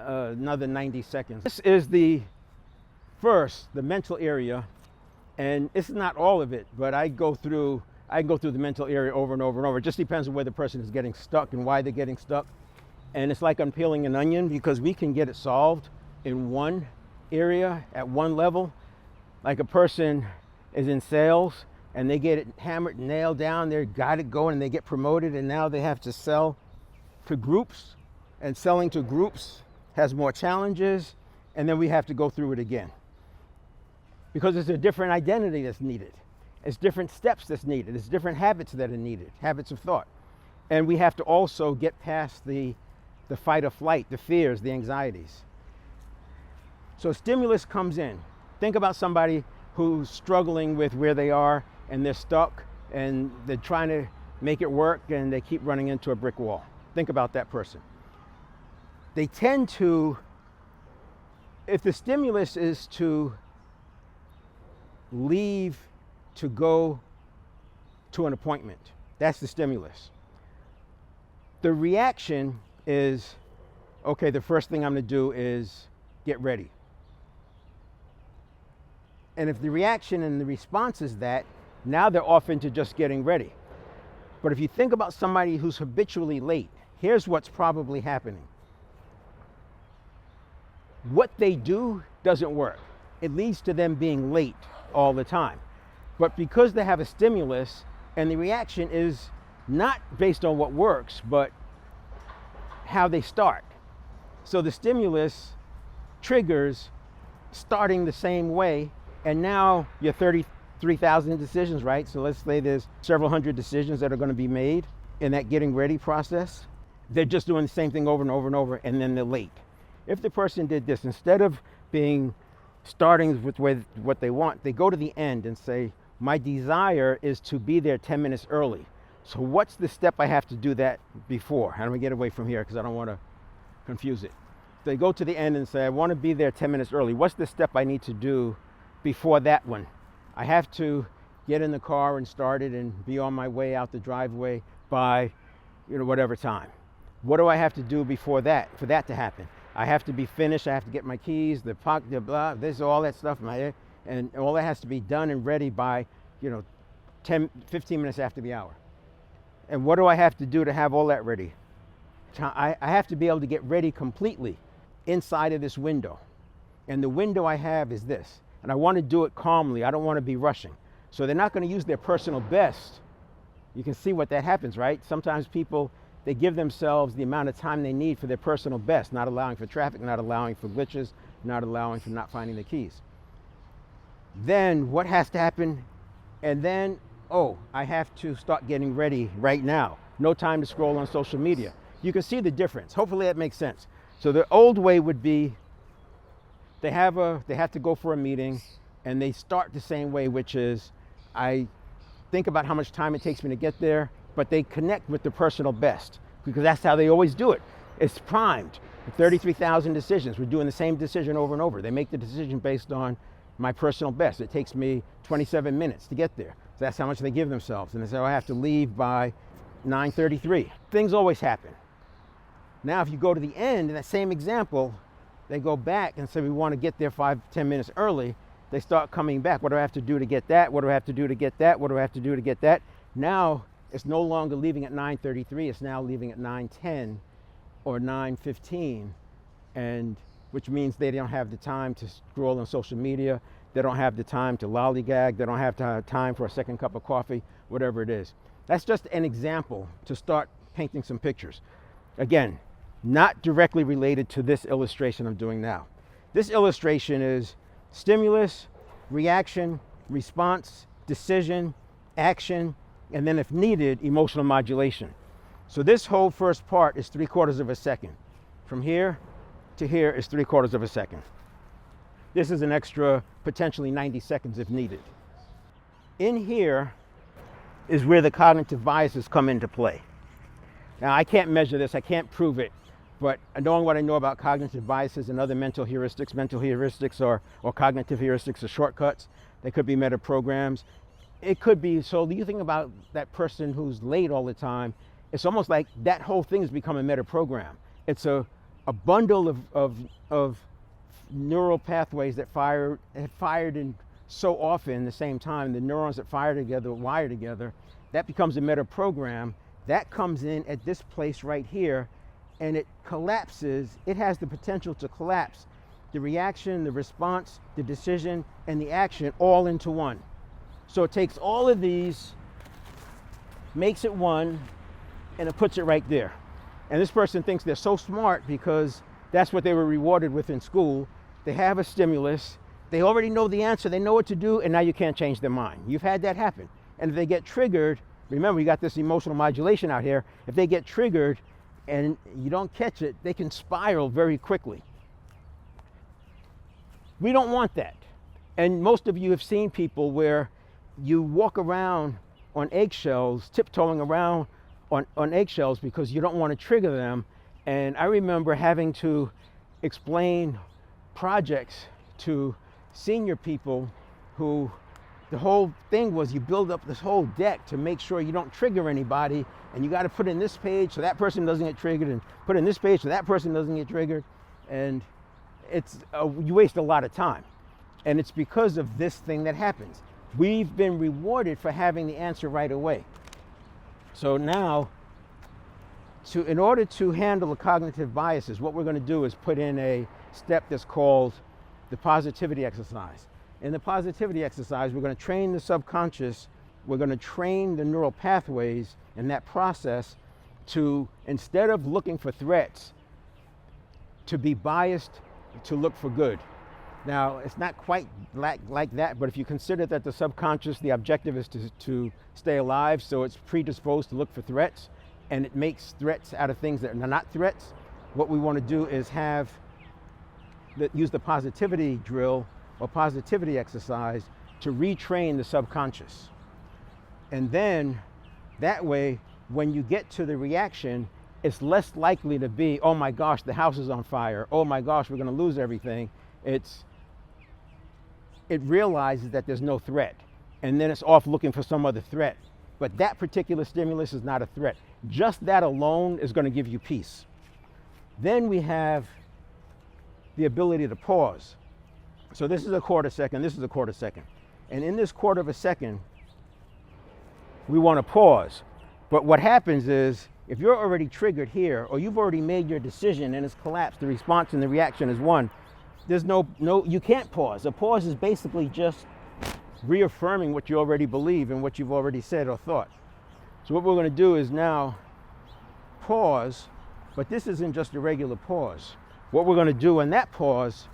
another 90 seconds. This is the mental area, and it's not all of it, but I can go through the mental area over and over and over. It just depends on where the person is getting stuck and why they're getting stuck. And it's like unpeeling an onion, because we can get it solved in one area at one level. Like a person is in sales and they get it hammered, nailed down, they got it going, and they get promoted, and now they have to sell to groups, and selling to groups has more challenges, and then we have to go through it again. Because it's a different identity that's needed. It's different steps that's needed. It's different habits that are needed, habits of thought. And we have to also get past the fight or flight, the fears, the anxieties. So stimulus comes in. Think about somebody who's struggling with where they are, and they're stuck, and they're trying to make it work, and they keep running into a brick wall. Think about that person. They tend to, if the stimulus is to leave to go to an appointment, that's the stimulus. The reaction is, okay, the first thing I'm going to do is get ready. And if the reaction and the response is that, now they're off into just getting ready. But if you think about somebody who's habitually late, here's what's probably happening. What they do doesn't work. It leads to them being late all the time. But because they have a stimulus, and the reaction is not based on what works, but how they start. So the stimulus triggers starting the same way, and now you're 33,000 decisions, right? So let's say there's several hundred decisions that are going to be made in that getting ready process. They're just doing the same thing over and over and over, and then they're late. If the person did this, instead of starting with what they want, they go to the end and say, my desire is to be there 10 minutes early. So what's the step I have to do that before? How do we get away from here, because I don't want to confuse it. They go to the end and say, I want to be there 10 minutes early. What's the step I need to do before that one? I have to get in the car and start it and be on my way out the driveway by, whatever time. What do I have to do before that, for that to happen? I have to be finished. I have to get my keys, the blah, this, all that stuff in my head, and all that has to be done and ready by, 10, 15 minutes after the hour. And what do I have to do to have all that ready? I have to be able to get ready completely inside of this window. And the window I have is this. And I want to do it calmly. I don't want to be rushing. So they're not going to use their personal best. You can see what that happens, right? Sometimes people, they give themselves the amount of time they need for their personal best, not allowing for traffic, not allowing for glitches, not allowing for not finding the keys. Then what has to happen? And then, I have to start getting ready right now. No time to scroll on social media. You can see the difference. Hopefully that makes sense. So the old way would be they have to go for a meeting, and they start the same way, which is I think about how much time it takes me to get there, but they connect with the personal best, because that's how they always do it. It's primed. 33,000 decisions. We're doing the same decision over and over. They make the decision based on my personal best. It takes me 27 minutes to get there. So that's how much they give themselves. And they say, I have to leave by 9:33. Things always happen. Now, if you go to the end, in that same example, they go back and say, we want to get there 5-10 minutes early. They start coming back. What do I have to do to get that? What do I have to do to get that? What do I have to do to get that? Now, it's no longer leaving at 9:33. It's now leaving at 9:10 or 9:15, and which means they don't have the time to scroll on social media. They don't have the time to lollygag. They don't have time for a second cup of coffee, whatever it is. That's just an example to start painting some pictures. Again, not directly related to this illustration I'm doing now. This illustration is stimulus, reaction, response, decision, action, and then if needed, emotional modulation. So this whole first part is 3/4 of a second. From here to here is 3/4 of a second. This is an extra potentially 90 seconds if needed. In here is where the cognitive biases come into play. Now, I can't measure this, I can't prove it, but knowing what I know about cognitive biases and other mental heuristics or cognitive heuristics are shortcuts. They could be meta programs. It could be, so you think about that person who's late all the time, it's almost like that whole thing has become a meta program. It's a a bundle of neural pathways that have fired in so often at the same time, the neurons that fire together, wire together, that becomes a meta program. That comes in at this place right here, and it collapses. It has the potential to collapse the reaction, the response, the decision, and the action all into one. So it takes all of these, makes it one, and it puts it right there. And this person thinks they're so smart because that's what they were rewarded with in school. They have a stimulus, they already know the answer, they know what to do, and now you can't change their mind. You've had that happen. And if they get triggered, remember, you got this emotional modulation out here. If they get triggered and you don't catch it, they can spiral very quickly. We don't want that. And most of you have seen people where you walk around on eggshells, tiptoeing around on eggshells because you don't want to trigger them. And I remember having to explain projects to senior people who the whole thing was you build up this whole deck to make sure you don't trigger anybody, and you got to put in this page so that person doesn't get triggered, and put in this page so that person doesn't get triggered. And it's you waste a lot of time, and it's because of this thing that happens. We've been rewarded for having the answer right away. So now, in order to handle the cognitive biases, what we're going to do is put in a step that's called the positivity exercise. In the positivity exercise, we're going to train the subconscious, we're going to train the neural pathways in that process to, instead of looking for threats, to be biased to look for good. Now, it's not quite like that, but if you consider that the subconscious, the objective is to stay alive, so it's predisposed to look for threats, and it makes threats out of things that are not threats, what we want to do is use the positivity drill or positivity exercise to retrain the subconscious. And then that way, when you get to the reaction, it's less likely to be, oh my gosh, the house is on fire. Oh my gosh, we're going to lose everything. It realizes that there's no threat. And then it's off looking for some other threat. But that particular stimulus is not a threat. Just that alone is going to give you peace. Then we have the ability to pause. So this is a quarter second, this is a quarter second. And in this quarter of a second, we want to pause. But what happens is, if you're already triggered here, or you've already made your decision and it's collapsed, the response and the reaction is one, there's you can't pause. A pause is basically just reaffirming what you already believe and what you've already said or thought. So what we're going to do is now pause, but this isn't just a regular pause. What we're going to do in that pause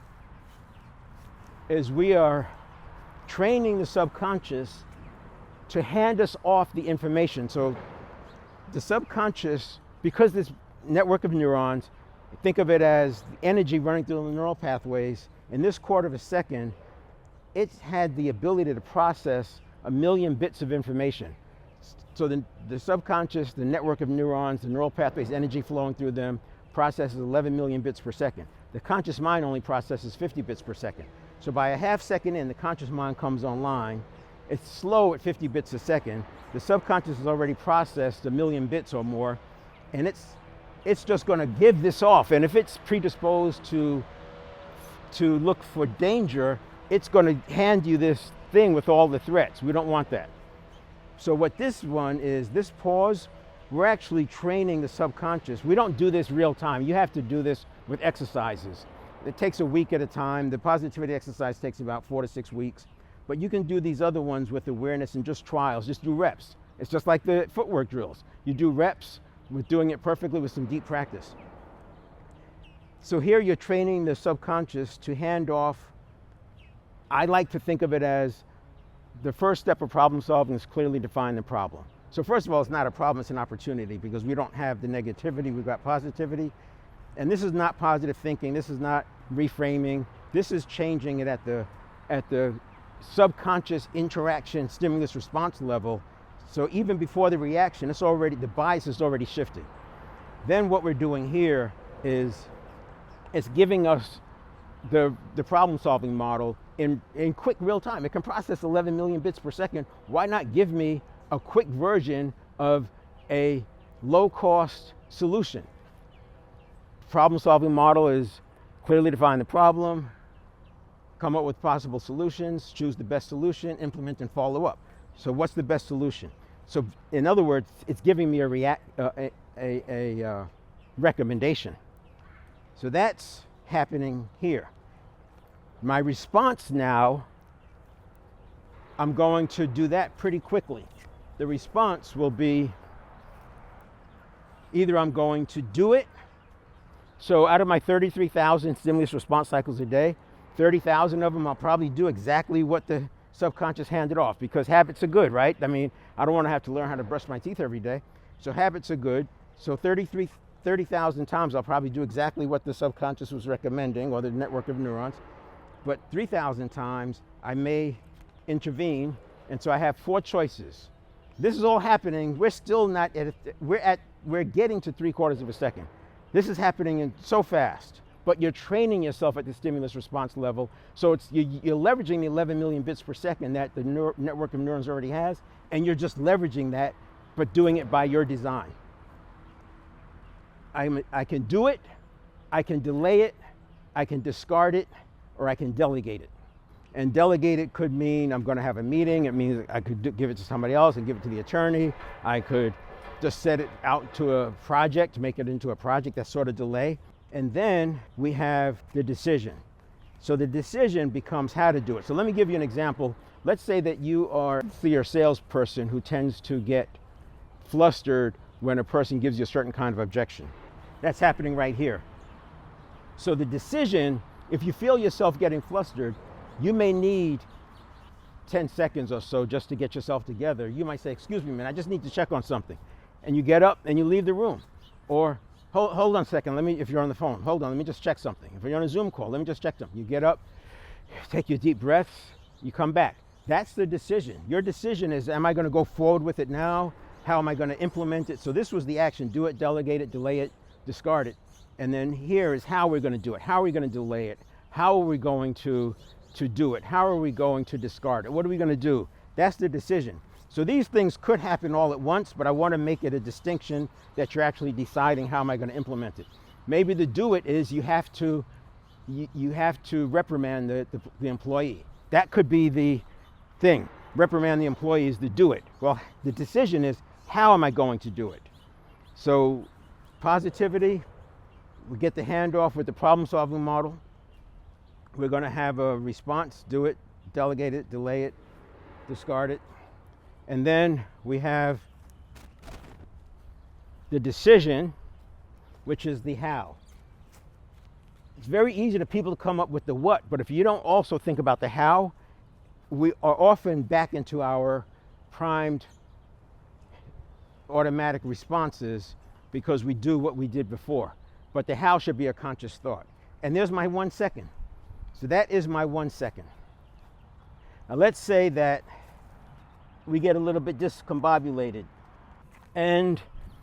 is we are training the subconscious to hand us off the information. So the subconscious, because this network of neurons, think of it as the energy running through the neural pathways, in this quarter of a second, it's had the ability to process 1 million bits of information. So the subconscious, the network of neurons, the neural pathways, energy flowing through them, processes 11 million bits per second. The conscious mind only processes 50 bits per second. So by a half second in, the conscious mind comes online. It's slow at 50 bits a second. The subconscious has already processed 1 million bits or more, and it's just going to give this off. And if it's predisposed to look for danger, it's going to hand you this thing with all the threats. We don't want that. So what this one is, this pause, we're actually training the subconscious. We don't do this real time. You have to do this with exercises. It takes a week at a time. The positivity exercise takes about 4 to 6 weeks. But you can do these other ones with awareness and just trials, just do reps. It's just like the footwork drills. You do reps with doing it perfectly with some deep practice. So here you're training the subconscious to hand off. I like to think of it as the first step of problem solving is clearly define the problem. So first of all, it's not a problem, it's an opportunity, because we don't have the negativity, we've got positivity. And this is not positive thinking, this is not reframing, this is changing it at the subconscious interaction stimulus response level. So even before the reaction, the bias is already shifting. Then what we're doing here is it's giving us the problem solving model in quick real time. It can process 11 million bits per second. Why not give me a quick version of a low cost solution? problem-solving model is clearly define the problem, come up with possible solutions, choose the best solution, implement and follow up. So what's the best solution? So in other words, it's giving me a recommendation. So that's happening here. My response now, I'm going to do that pretty quickly. The response will be either I'm going to do it. So out of my 33,000 stimulus response cycles a day, 30,000 of them I'll probably do exactly what the subconscious handed off, because habits are good, right? I mean, I don't want to have to learn how to brush my teeth every day. So habits are good. So 30,000 times I'll probably do exactly what the subconscious was recommending, or the network of neurons. But 3,000 times I may intervene, and so I have 4 choices. This is all happening. We're still not at, we're getting to 3/4 of a second. This is happening so fast, but you're training yourself at the stimulus response level. So you're leveraging the 11 million bits per second that the network of neurons already has, and you're just leveraging that, but doing it by your design. I can do it, I can delay it, I can discard it, or I can delegate it. And delegate it could mean I'm going to have a meeting. It means I could give it to somebody else and give it to the attorney. I could just set it out to a project, make it into a project. That's sort of delay. And then we have the decision. So the decision becomes how to do it. So let me give you an example. Let's say that you are a salesperson who tends to get flustered when a person gives you a certain kind of objection. That's happening right here. So the decision, if you feel yourself getting flustered, you may need 10 seconds or so just to get yourself together. You might say, excuse me, man, I just need to check on something. And you get up and you leave the room. Or hold on a second, if you're on the phone, hold on, let me just check something. If you're on a Zoom call, let me just check something. You get up, take your deep breaths, you come back. That's the decision. Your decision is, am I going to go forward with it now? How am I going to implement it? So this was the action: do it, delegate it, delay it, discard it. And then here is how we're going to do it. How are we going to delay it? How are we going to do it? How are we going to discard it? What are we going to do? That's the decision. So these things could happen all at once, but I want to make it a distinction that you're actually deciding how am I going to implement it. Maybe the do it is you have to reprimand the employee. That could be the thing. Reprimand the employee is the do it. Well, the decision is how am I going to do it? So positivity, we get the handoff with the problem-solving model. We're going to have a response: do it, delegate it, delay it, discard it. And then we have the decision, which is the how. It's very easy to people to come up with the what, but if you don't also think about the how, we are often back into our primed automatic responses because we do what we did before. But the how should be a conscious thought. And there's my 1 second. So that is my 1 second. Now let's say that we get a little bit discombobulated, and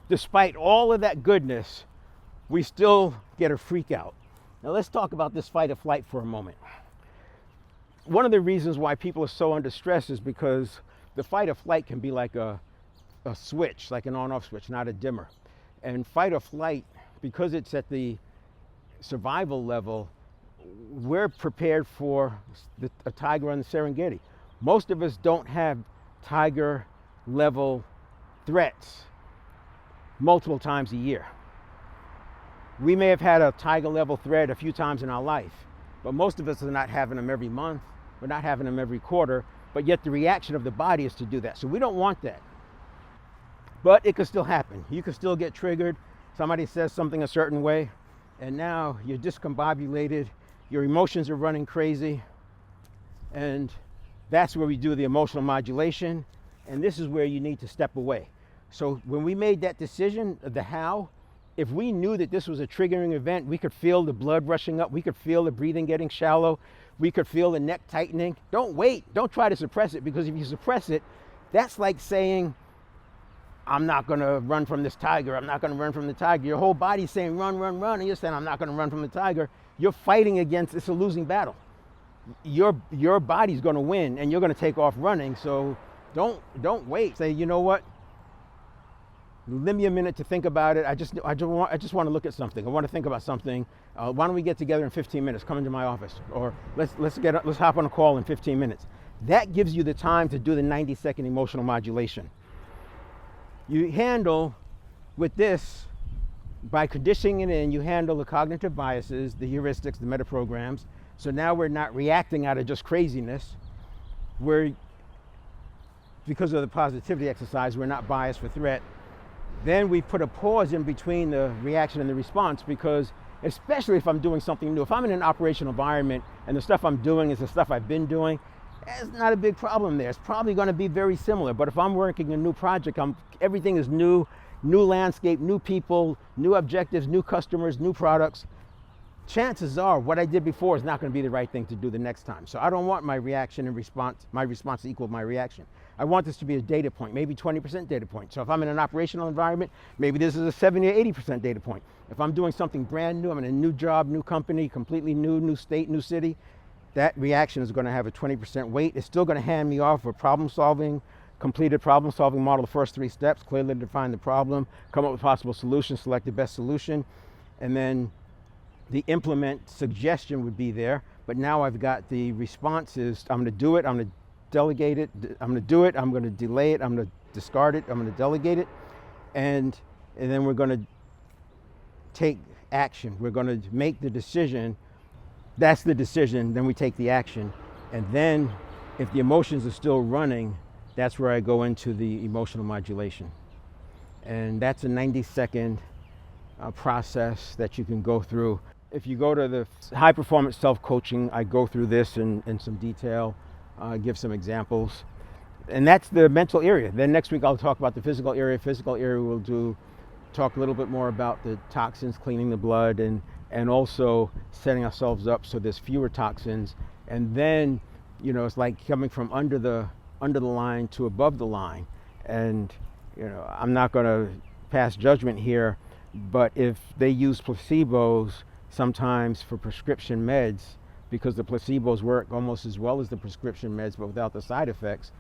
despite all of that goodness, we still get a freak out. Now let's talk about this fight or flight for a moment. One of the reasons why people are so under stress is because the fight or flight can be like a switch, like an on-off switch, not a dimmer. And fight or flight, because it's at the survival level, we're prepared for a tiger on the Serengeti. Most of us don't have tiger level threats multiple times a year. We may have had a tiger level threat a few times in our life, but most of us are not having them every month. We're not having them every quarter, but yet the reaction of the body is to do that. So we don't want that. But it could still happen. You could still get triggered. Somebody says something a certain way, and now you're discombobulated. Your emotions are running crazy. And that's where we do the emotional modulation. And this is where you need to step away. So when we made that decision of the how, if we knew that this was a triggering event, we could feel the blood rushing up. We could feel the breathing getting shallow. We could feel the neck tightening. Don't wait. Don't try to suppress it, because if you suppress it, that's like saying, I'm not going to run from this tiger. I'm not going to run from the tiger. Your whole body's saying, run, run, run. And you're saying, I'm not going to run from the tiger. You're fighting against, it's a losing battle. Your body's going to win, and you're going to take off running. So don't wait. Say, you know what? Give me a minute to think about it. I just want to look at something. I want to think about something. Why don't we get together in 15 minutes? Come into my office, or let's hop on a call in 15 minutes. That gives you the time to do the 90-second emotional modulation. You handle with this by conditioning it in. You handle the cognitive biases, the heuristics, the metaprograms. So now we're not reacting out of just craziness. Because of the positivity exercise, we're not biased for threat. Then we put a pause in between the reaction and the response, because especially if I'm doing something new, if I'm in an operational environment and the stuff I'm doing is the stuff I've been doing, it's not a big problem there. It's probably going to be very similar. But if I'm working a new project, everything is new landscape, new people, new objectives, new customers, new products. Chances are what I did before is not going to be the right thing to do the next time. So I don't want my reaction and response, my response to equal my reaction. I want this to be a data point, maybe 20% data point. So if I'm in an operational environment, maybe this is a 70 or 80% data point. If I'm doing something brand new, I'm in a new job, new company, completely new state, new city, that reaction is going to have a 20% weight. It's still going to hand me off a completed problem solving model, the first 3 steps, clearly define the problem, come up with possible solutions, select the best solution, and then the implement suggestion would be there. But now I've got the responses. I'm going to do it, I'm going to delegate it, I'm going to do it, I'm going to delay it, I'm going to discard it, I'm going to delegate it, and then we're going to take action. We're going to make the decision. That's the decision. Then we take the action. And then if the emotions are still running, that's where I go into the emotional modulation. And that's a 90-second process that you can go through. If you go to the high performance self-coaching, I go through this in some detail, give some examples. And that's the mental area. Then next week I'll talk about the physical area. Physical area we'll talk a little bit more about the toxins, cleaning the blood, and also setting ourselves up so there's fewer toxins. And then, it's like coming from under the line to above the line. And, I'm not going to pass judgment here, but if they use placebos sometimes for prescription meds, because the placebos work almost as well as the prescription meds but without the side effects,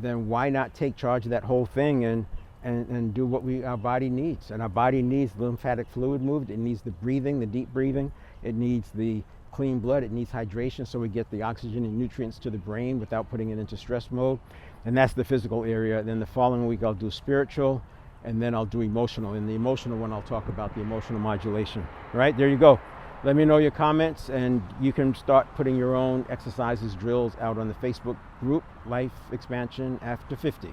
then why not take charge of that whole thing and do what our body needs? And our body needs lymphatic fluid moved. It needs the breathing, the deep breathing. It needs the clean blood. It needs hydration so we get the oxygen and nutrients to the brain without putting it into stress mode. And that's the physical area. Then the following week I'll do spiritual, and then I'll do emotional. In the emotional one, I'll talk about the emotional modulation. All right, there you go. Let me know your comments, and you can start putting your own exercises, drills out on the Facebook group, Life Expansion After 50.